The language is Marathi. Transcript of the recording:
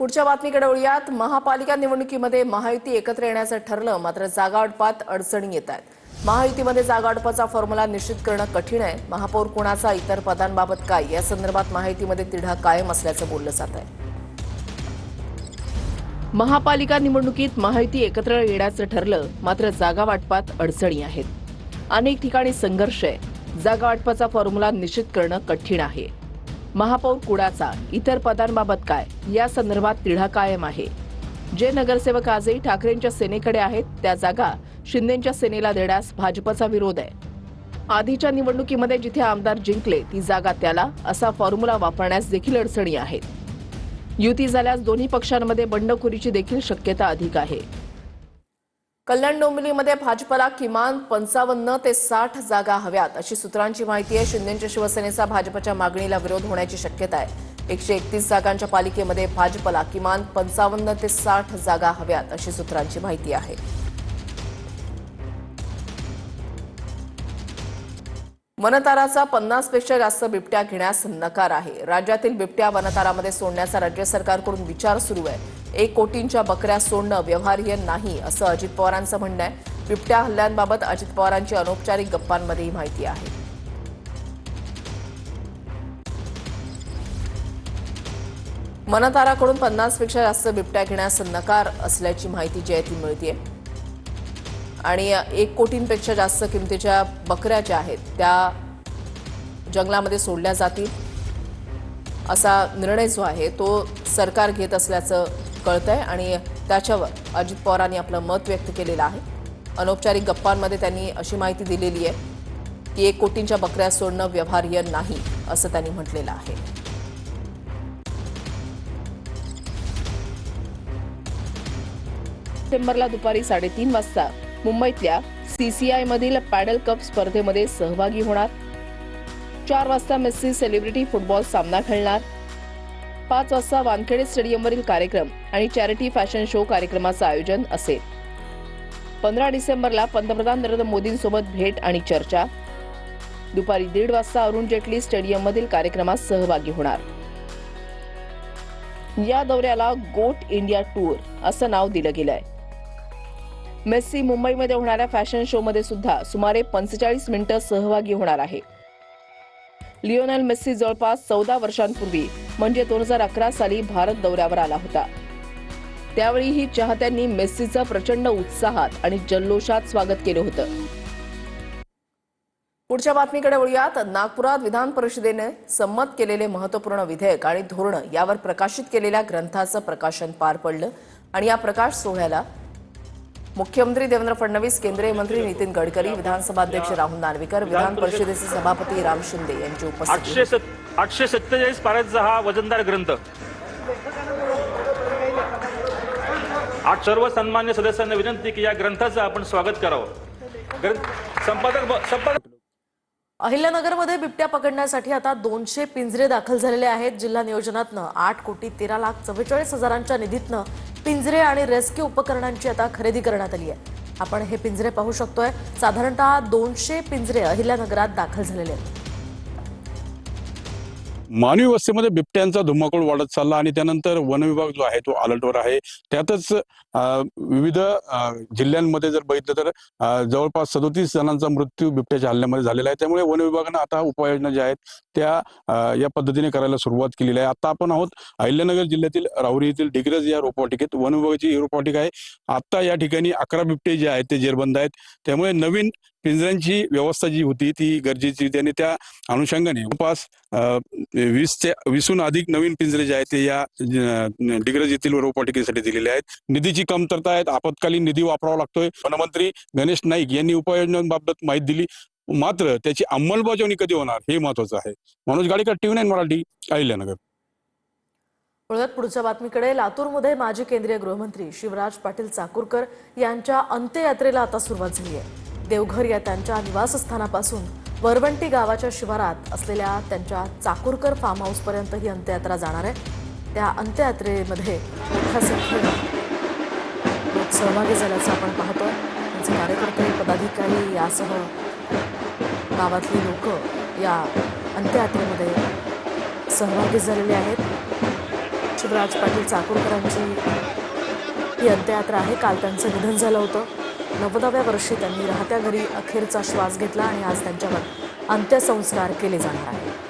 पुढच्या बातमीकडे वळूयात। महापालिका निवडणुकीमध्ये महायुती एकत्र येण्याचं ठरलं, मात्र जागावाटपात अडचणी येत आहेत। महायुतीमध्ये जागावाटपाचा फॉर्म्युला निश्चित करणं कठीण आहे। महापौर कोणाचा, इतर पदांबाबत काय, या संदर्भात महायुतीमध्ये तिढा कायम असल्याचं बोललं जात आहे। महापालिका निवडणुकीत महायुती एकत्र येण्याचं ठरलं, मात्र जागावाटपात अडचणी आहेत। अनेक ठिकाणी संघर्ष आहे। जागावाटपाचा फॉर्म्युला निश्चित करणं कठीण आहे। महापौर कुणाचा, इतर पदांबाबत काय, या संदर्भात तिढा कायम आहे। जे नगरसेवक आजही ठाकरेंच्या सेनेकडे आहेत, त्या जागा शिंदेंच्या सेनेला देण्यास भाजपचा विरोध आहे। आधीच्या निवडणुकीमध्ये जिथे आमदार जिंकले ती जागा त्याला, असा फॉर्म्युला वापरण्यास देखील अडचणी आहेत। युती झाल्यास दोन्ही पक्षांमध्ये बंडखोरीची देखील शक्यता अधिक आहे। कल्याण डोंबिवलीमध्ये भाजपला किमान 55 ते 60 जागा हव्यात, अशी सूत्रांची माहिती आहे। शिंदेंच्या शिवसेनेचा भाजपच्या मागणीला विरोध होण्याची शक्यता आहे। 131 जागांच्या पालिकेमध्ये भाजपला किमान 55 ते 60 जागा हव्यात, अशी सूत्रांची माहिती आहे। वनताराचा 50 पेक्षा जास्त बिबट्या घेण्यास नकार आहे। राज्यातील बिबट्या वनतारामध्ये सोडण्याचा राज्य सरकारकडून विचार सुरू आहे। 1 कोटींच्या बकऱ्या सोडणं व्यवहार्य नाही, असं अजित पवारांचं म्हणणं आहे। बिबट्या हल्ल्यांबाबत अजित पवारांची अनौपचारिक गप्पांमध्ये ही माहिती आहे। वनताराकडून 50 पेक्षा जास्त बिबट्या घेण्यास नकार असल्याची माहिती जी आहे ती मिळतेय आणि 1 कोटींपेक्षा जास्त किमतीच्या बकऱ्या ज्या आहेत त्या जंगलामध्ये सोडल्या जातील, असा निर्णय जो आहे तो सरकार घेत असल्याचं कळतंय आणि त्याच्यावर अजित पवारांनी आपलं मत व्यक्त केलेलं आहे। अनौपचारिक गप्पांमध्ये त्यांनी अशी माहिती दिलेली आहे की 1 कोटींच्या बकऱ्या सोडणं व्यवहार्य नाही, असं त्यांनी म्हटलेलं आहे। डिसेंबरला दुपारी 3:30 वाजता मुंबईतल्या CCI मधील पॅडल कप स्पर्धेमध्ये सहभागी होणार। 4 वाजता मेस्सी सेलिब्रिटी फुटबॉल सामना खेळणार। 5 वाजता वानखेडे स्टेडियमवरील कार्यक्रम आणि चॅरिटी फॅशन शो कार्यक्रमाचं आयोजन असेल। 15 डिसेंबरला पंतप्रधान नरेंद्र मोदींसोबत भेट आणि चर्चा। दुपारी 1:30 वाजता अरुण जेटली स्टेडियममधील कार्यक्रमात सहभागी होणार। या दौऱ्याला गोट इंडिया टूर असं नाव दिलं गेलंय। मेस्सी मुंबईमध्ये होणाऱ्या फॅशन शो मध्ये सुद्धा सुमारे 45 मिनिटं सहभागी होणार आहे। लिओनेल मेस्सी जवळपास 14 वर्षांपूर्वी म्हणजे 2011 साली भारत दौऱ्यावर आला होता। त्यावेळीही चाहत्यांनी मेस्सीचं प्रचंड उत्साहात आणि जल्लोषात स्वागत केलं होतं। पुढच्या बातमीकडे वळूयात। नागपुरात विधान परिषदेने संमत केलेले महत्त्वपूर्ण विधेयक आणि धोरण यावर प्रकाशित केलेल्या ग्रंथाचं प्रकाशन पार पडलं आणि या प्रकाश सोहळ्याला मुख्यमंत्री देवेंद्र फडणवीस, केंद्रीय मंत्री नितीन गडकरी, विधानसभा अध्यक्ष राहुल नार्वेकर, विधान परिषदेचे सभापती राम शिंदे यांची उपस्थिती होती। 847 पानांचा हा वजनदार ग्रंथ आज सर्व सन्मान्य सदस्यांना विनंती की या ग्रंथाचं आपण स्वागत करावं। संपादक अहिल्यानगरमध्ये बिबट्या पकडण्यासाठी आता 200 पिंजरे दाखल झालेले आहेत। जिल्हा नियोजनातनं 8,13,44,000च्या निधीतनं पिंजरे आणि रेस्क्यू उपकरणांची आता खरेदी करण्यात आली आहे। आपण हे पिंजरे पाहू शकतोय। साधारणतः 200 पिंजरे अहिल्यानगरात दाखल झालेले आहेत। मानवी वस्तीमध्ये बिबट्यांचा धुमाकूळ वाढत चालला आणि त्यानंतर वन विभाग जो आहे तो अलर्टवर आहे। त्यातच विविध जिल्ह्यांमध्ये जर बघितलं तर जवळपास 37 जणांचा मृत्यू बिबट्याच्या हल्ल्यामध्ये झालेला आहे। त्यामुळे वन विभागानं आता उपाययोजना ज्या आहेत त्या या पद्धतीने करायला सुरुवात केलेली आहे। आता आपण आहोत अहिल्यानगर जिल्ह्यातील राहुरी येथील डिग्रज या रोपवाटिकेत। वन विभागाची ही रोपवाटिका आहे। आता या ठिकाणी 11 बिबटे जे आहेत ते जेरबंद आहेत। त्यामुळे नवीन पिंजऱ्यांची व्यवस्था जी होती ती गरजेची होती आणि त्या अनुषंगाने जवळपास 20हून अधिक नवीन पिंजरे जे आहेत ते या डिग्रज येथील रोपवाटिकेसाठी दिलेले आहेत। निधीची कमतरता आहे, आपत्कालीन निधी वापरावा लागतोय। वनमंत्री गणेश नाईक यांनी उपाययोजनांबाबत माहिती दिली, मात्र त्याची अंमलबजावणी कधी होणार हे महत्वाचं आहे। मनोज गाडेकर, TV9 मराठी, अहिल्यानगर। पुढच्या बातमीकडे लातूरमध्ये माजी केंद्रीय गृहमंत्री शिवराज पाटील चाकूरकर यांच्या अंत्ययात्रेला आता सुरुवात झाली आहे। देवघर या त्यांच्या निवासस्थानापासून वरवंटी गावाच्या शिवारात असलेल्या त्यांच्या चाकूरकर फार्म हाऊस पर्यंत ही अंत्ययात्रा जाणार आहे। त्या अंत्ययात्रेमध्ये मोठ्या संख्येनं लोक सहभागी झाल्याचं आपण पाहतोय। त्यांचे कार्यकर्ते, पदाधिकारी यासह गावातली लोक या अंत्ययात्रेमध्ये सहभागी झालेले आहेत। शिवराज पाटील चाकूरकरांची ही अंत्ययात्रा आहे. काल त्यांचं निधन झालं होतं. 90व्या वर्षी त्यांनी राहत्या घरी अखेरचा श्वास घेतला आणि आज त्यांच्यावर अंत्यसंस्कार केले जाणार आहेत.